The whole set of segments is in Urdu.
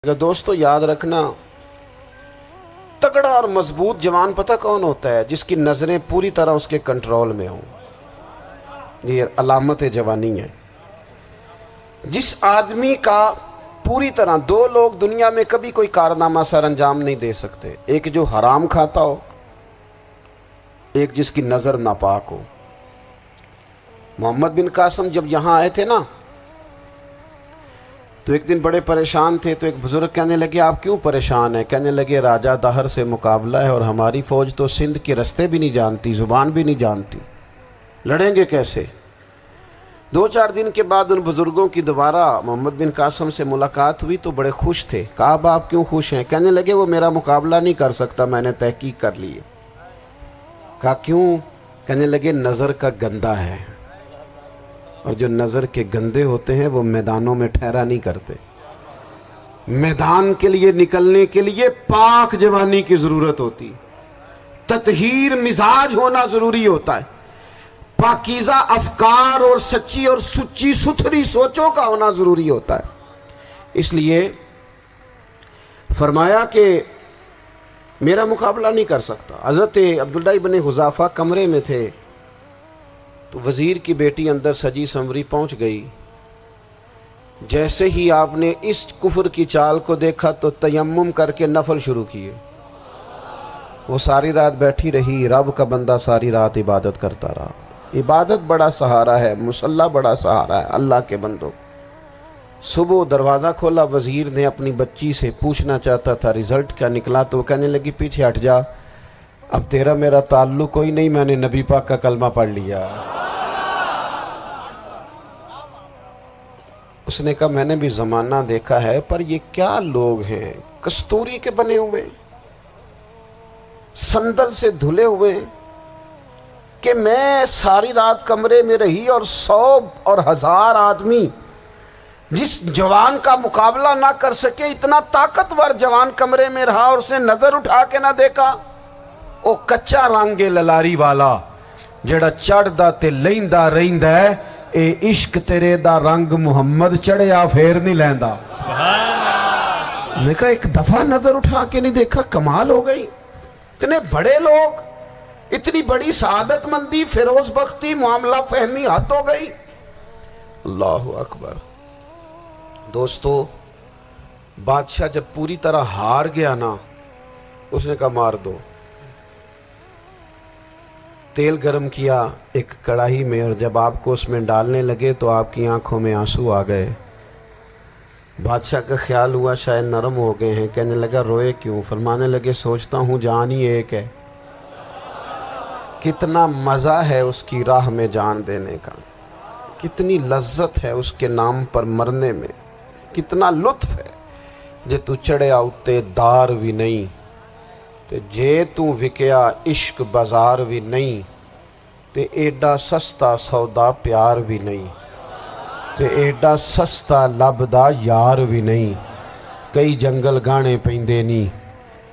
دوستو یاد رکھنا، تگڑا اور مضبوط جوان پتہ کون ہوتا ہے؟ جس کی نظریں پوری طرح اس کے کنٹرول میں ہوں۔ یہ علامت جوانی ہے۔ جس آدمی کا پوری طرح، دو لوگ دنیا میں کبھی کوئی کارنامہ سر انجام نہیں دے سکتے، ایک جو حرام کھاتا ہو، ایک جس کی نظر ناپاک ہو۔ محمد بن قاسم جب یہاں آئے تھے نا، تو ایک دن بڑے پریشان تھے، تو ایک بزرگ کہنے لگے آپ کیوں پریشان ہیں؟ کہنے لگے راجہ دہر سے مقابلہ ہے اور ہماری فوج تو سندھ کے رستے بھی نہیں جانتی، زبان بھی نہیں جانتی، لڑیں گے کیسے؟ دو چار دن کے بعد ان بزرگوں کی دوبارہ محمد بن قاسم سے ملاقات ہوئی تو بڑے خوش تھے۔ کہا اب آپ کیوں خوش ہیں؟ کہنے لگے وہ میرا مقابلہ نہیں کر سکتا، میں نے تحقیق کر لی ہے۔ کہا کیوں؟ کہنے لگے نظر کا گندہ ہے، اور جو نظر کے گندے ہوتے ہیں وہ میدانوں میں ٹھہرا نہیں کرتے۔ میدان کے لیے نکلنے کے لیے پاک جوانی کی ضرورت ہوتی، تطہیر مزاج ہونا ضروری ہوتا ہے، پاکیزہ افکار اور سچی اور سچی ستھری سوچوں کا ہونا ضروری ہوتا ہے۔ اس لیے فرمایا کہ میرا مقابلہ نہیں کر سکتا۔ حضرت عبداللہ ابن حذافہ کمرے میں تھے، تو وزیر کی بیٹی اندر سجی سنوری پہنچ گئی۔ جیسے ہی آپ نے اس کفر کی چال کو دیکھا تو تیمم کر کے نفل شروع کیے۔ وہ ساری رات بیٹھی رہی، رب کا بندہ ساری رات عبادت کرتا رہا۔ عبادت بڑا سہارا ہے، مصلی بڑا سہارا ہے اللہ کے بندوں۔ صبح دروازہ کھولا، وزیر نے اپنی بچی سے پوچھنا چاہتا تھا رزلٹ کیا نکلا، تو وہ کہنے لگی پیچھے ہٹ جا، اب تیرا میرا تعلق کوئی نہیں، میں نے نبی پاک کا کلمہ پڑھ لیا۔ اس نے کہا میں نے بھی زمانہ دیکھا ہے، پر یہ کیا لوگ ہیں، کستوری کے بنے ہوئے، سندل سے دھلے ہوئے، کہ میں ساری رات کمرے میں رہی اور 100 اور 1000 آدمی جس جوان کا مقابلہ نہ کر سکے، اتنا طاقتور جوان کمرے میں رہا اور اس نے نظر اٹھا کے نہ دیکھا۔ او کچا رنگ للاری والا جڑا چڑھدا تے لیندا رہندا ہے، اے عشق تیرے دا رنگ محمد چڑھیا پھر نہیں لیندا۔ میں کہا ایک دفعہ نظر اٹھا کے نہیں دیکھا، کمال ہو گئی۔ اتنے بڑے لوگ، اتنی بڑی سعادت مندی، فیروز بختی، معاملہ فہمی حد ہو گئی۔ اللہ اکبر۔ دوستو بادشاہ جب پوری طرح ہار گیا نا، اس نے کہا مار دو۔ تیل گرم کیا ایک کڑاہی میں، اور جب آپ کو اس میں ڈالنے لگے تو آپ کی آنکھوں میں آنسو آ گئے۔ بادشاہ کا خیال ہوا شاید نرم ہو گئے ہیں، کہنے لگا روئے کیوں؟ فرمانے لگے سوچتا ہوں جان ہی ایک ہے، کتنا مزہ ہے اس کی راہ میں جان دینے کا، کتنی لذت ہے اس کے نام پر مرنے میں، کتنا لطف ہے۔ جے تو چڑھیا اتے دار بھی نہیں، تے جے تو وکیا عشق بازار بھی نہیں، تے ایڈا سستا سودا پیار بھی نہیں، تے ایڈا سستا لبدا یار بھی نہیں۔ کئی جنگل گانے پیندے نہیں،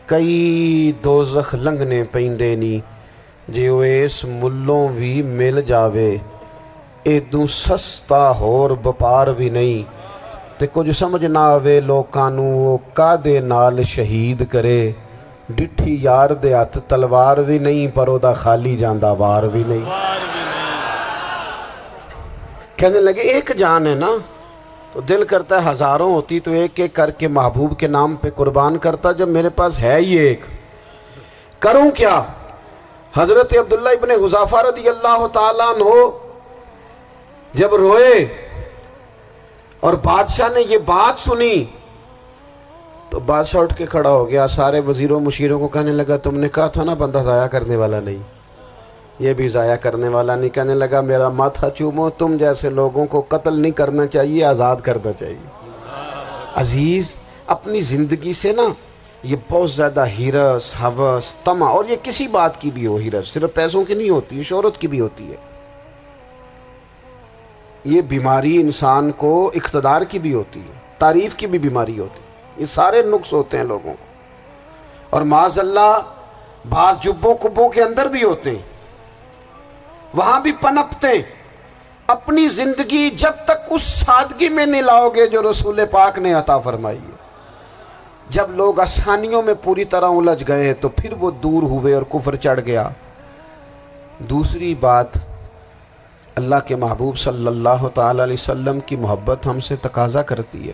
کئی دوزخ لنگنے پیندے نہیں، جے وہ اس ملوں بھی مل جاوے، ایدوں سستا ہور بپار بھی نہیں۔ تے کچھ سمجھ نہ آوے لوکاں نوں وہ کادے نال شہید کرے، ڈٹھی یار دے ہاتھ تلوار بھی نہیں، پر او دا خالی جاندہ وار بھی نہیں۔ کہنے لگے ایک جان ہے نا، تو دل کرتا ہے ہزاروں ہوتی تو ایک ایک کر کے محبوب کے نام پہ قربان کرتا، جب میرے پاس ہے ہی ایک، کروں کیا؟ حضرت عبداللہ ابن حذافہ رضی اللہ تعالیٰ عنہ جب روئے اور بادشاہ نے یہ بات سنی، تو بادشاہ اٹھ کے کھڑا ہو گیا، سارے وزیروں مشیروں کو کہنے لگا تم نے کہا تھا نا بندہ ضائع کرنے والا نہیں، یہ بھی ضائع کرنے والا نہیں۔ کہنے لگا میرا ماتھا چومو، تم جیسے لوگوں کو قتل نہیں کرنا چاہیے، آزاد کرنا چاہیے۔ عزیز اپنی زندگی سے نا یہ بہت زیادہ ہرس، ہوس، طمع، اور یہ کسی بات کی بھی ہو، ہرس صرف پیسوں کی نہیں ہوتی ہے، شہرت کی بھی ہوتی ہے، یہ بیماری انسان کو اقتدار کی بھی ہوتی ہے، تعریف کی بھی بیماری ہوتی ہے، یہ سارے نقص ہوتے ہیں لوگوں کو، اور معاذ اللہ بعض جبوں کبوں کے اندر بھی ہوتے ہیں، وہاں بھی پنپتے ہیں۔ اپنی زندگی جب تک اس سادگی میں نہیں لاؤ گے جو رسول پاک نے عطا فرمائی ہے، جب لوگ آسانیوں میں پوری طرح الجھ گئے تو پھر وہ دور ہوئے اور کفر چڑھ گیا۔ دوسری بات، اللہ کے محبوب صلی اللہ تعالی علیہ وسلم کی محبت ہم سے تقاضا کرتی ہے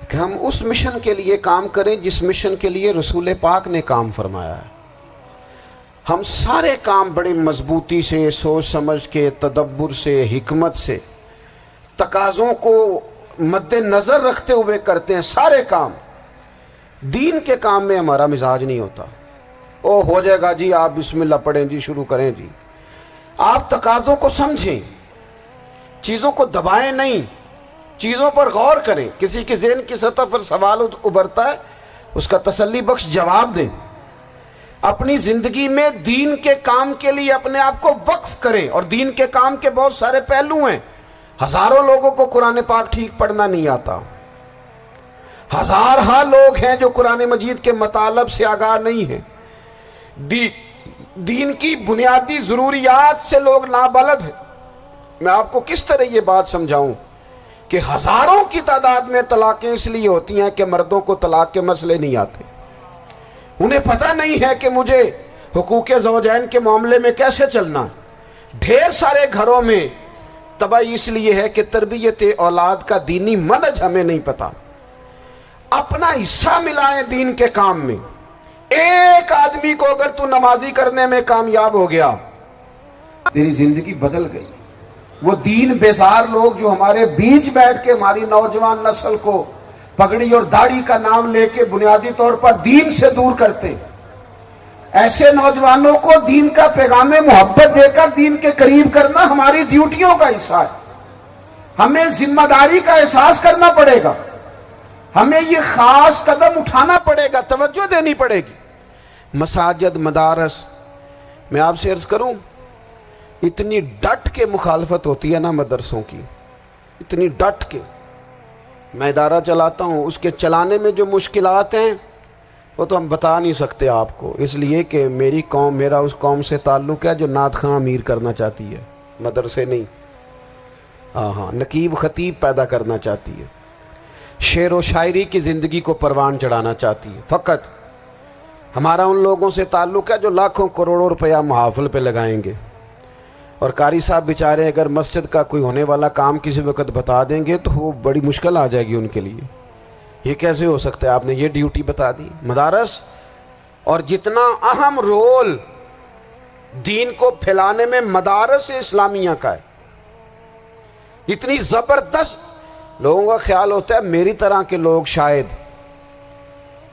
کہ ہم اس مشن کے لیے کام کریں جس مشن کے لیے رسول پاک نے کام فرمایا ہے۔ ہم سارے کام بڑے مضبوطی سے، سوچ سمجھ کے، تدبر سے، حکمت سے، تقاضوں کو مد نظر رکھتے ہوئے کرتے ہیں سارے کام۔ دین کے کام میں ہمارا مزاج نہیں ہوتا، او ہو جائے گا جی، آپ بسم اللہ پڑھیں جی، شروع کریں جی۔ آپ تقاضوں کو سمجھیں، چیزوں کو دبائیں نہیں، چیزوں پر غور کریں۔ کسی کے ذہن کی سطح پر سوال ابھرتا ہے، اس کا تسلی بخش جواب دیں۔ اپنی زندگی میں دین کے کام کے لیے اپنے آپ کو وقف کریں، اور دین کے کام کے بہت سارے پہلو ہیں۔ ہزاروں لوگوں کو قرآن پاک ٹھیک پڑھنا نہیں آتا، ہزارہا لوگ ہیں جو قرآن مجید کے مطالب سے آگاہ نہیں ہیں، دین کی بنیادی ضروریات سے لوگ نابلد ہیں۔ میں آپ کو کس طرح یہ بات سمجھاؤں کہ ہزاروں کی تعداد میں طلاقیں اس لیے ہوتی ہیں کہ مردوں کو طلاق کے مسئلے نہیں آتے، انہیں پتہ نہیں ہے کہ مجھے حقوق زوجین کے معاملے میں کیسے چلنا۔ ڈھیر سارے گھروں میں تباہی اس لیے ہے کہ تربیت اولاد کا دینی منہج ہمیں نہیں پتا۔ اپنا حصہ ملائیں دین کے کام میں۔ ایک آدمی کو اگر تو نمازی کرنے میں کامیاب ہو گیا، تیری زندگی بدل گئی۔ وہ دین بیزار لوگ جو ہمارے بیچ بیٹھ کے ہماری نوجوان نسل کو پگڑی اور داڑھی کا نام لے کے بنیادی طور پر دین سے دور کرتے، ایسے نوجوانوں کو دین کا پیغام محبت دے کر دین کے قریب کرنا ہماری ڈیوٹیوں کا حصہ ہے۔ ہمیں ذمہ داری کا احساس کرنا پڑے گا، ہمیں یہ خاص قدم اٹھانا پڑے گا، توجہ دینی پڑے گی۔ مساجد، مدارس، میں آپ سے عرض کروں، اتنی ڈٹ کے مخالفت ہوتی ہے نا مدرسوں کی، اتنی ڈٹ کے۔ میں ادارہ چلاتا ہوں، اس کے چلانے میں جو مشکلات ہیں وہ تو ہم بتا نہیں سکتے آپ کو، اس لیے کہ میری قوم، میرا اس قوم سے تعلق ہے جو نعت خواں امیر کرنا چاہتی ہے، مدرسے نہیں۔ ہاں، نقیب خطیب پیدا کرنا چاہتی ہے، شعر و شاعری کی زندگی کو پروان چڑھانا چاہتی ہے۔ فقط ہمارا ان لوگوں سے تعلق ہے جو لاکھوں کروڑوں روپیہ محافل پہ لگائیں گے، اور قاری صاحب بیچارے اگر مسجد کا کوئی ہونے والا کام کسی وقت بتا دیں گے تو وہ بڑی مشکل آ جائے گی ان کے لیے۔ یہ کیسے ہو سکتا ہے، آپ نے یہ ڈیوٹی بتا دی۔ مدارس، اور جتنا اہم رول دین کو پھیلانے میں مدارس اسلامیہ کا ہے، اتنی زبردست، لوگوں کا خیال ہوتا ہے میری طرح کے لوگ شاید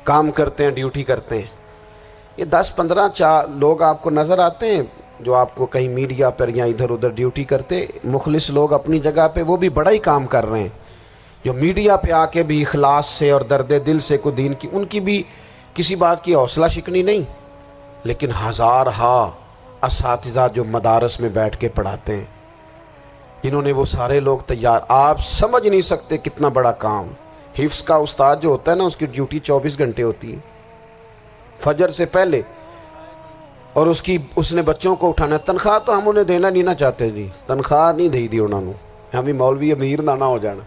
کام کرتے ہیں، ڈیوٹی کرتے ہیں۔ یہ 10-15 لوگ آپ کو نظر آتے ہیں جو آپ کو کہیں میڈیا پر یا ادھر ادھر ڈیوٹی کرتے، مخلص لوگ اپنی جگہ پہ، وہ بھی بڑا ہی کام کر رہے ہیں، جو میڈیا پہ آ کے بھی اخلاص سے اور درد دل سے کو دین کی، ان کی بھی کسی بات کی حوصلہ شکنی نہیں۔ لیکن ہزارہا اساتذہ جو مدارس میں بیٹھ کے پڑھاتے ہیں، جنہوں نے وہ سارے لوگ تیار، آپ سمجھ نہیں سکتے کتنا بڑا کام۔ حفظ کا استاد جو ہوتا ہے نا، اس کی ڈیوٹی 24 گھنٹے ہوتی ہے، فجر سے پہلے، اور اس نے بچوں کو اٹھانا۔ تنخواہ تو ہم انہیں دینا نہیں نہ چاہتے جی، تنخواہ نہیں دے دی انہوں نے، ہمیں مولوی امیر نہ ہو جانا۔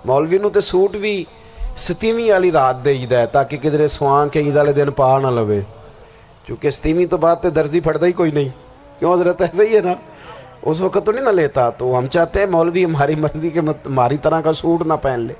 مولوی نو تے سوٹ بھی 27ویں والی رات دے ہے تاکہ کدھر سوان کے عید والے دن پا نہ لوے، چونکہ 27ویں تو بعد تے درزی پھڑتا ہی کوئی نہیں، کیوں حضرت؟ ایسے ہی ہے نا، اس وقت تو نہیں نہ لیتا۔ تو ہم چاہتے ہیں مولوی ہماری مرضی کے، ہماری طرح کا سوٹ نہ پہن لے۔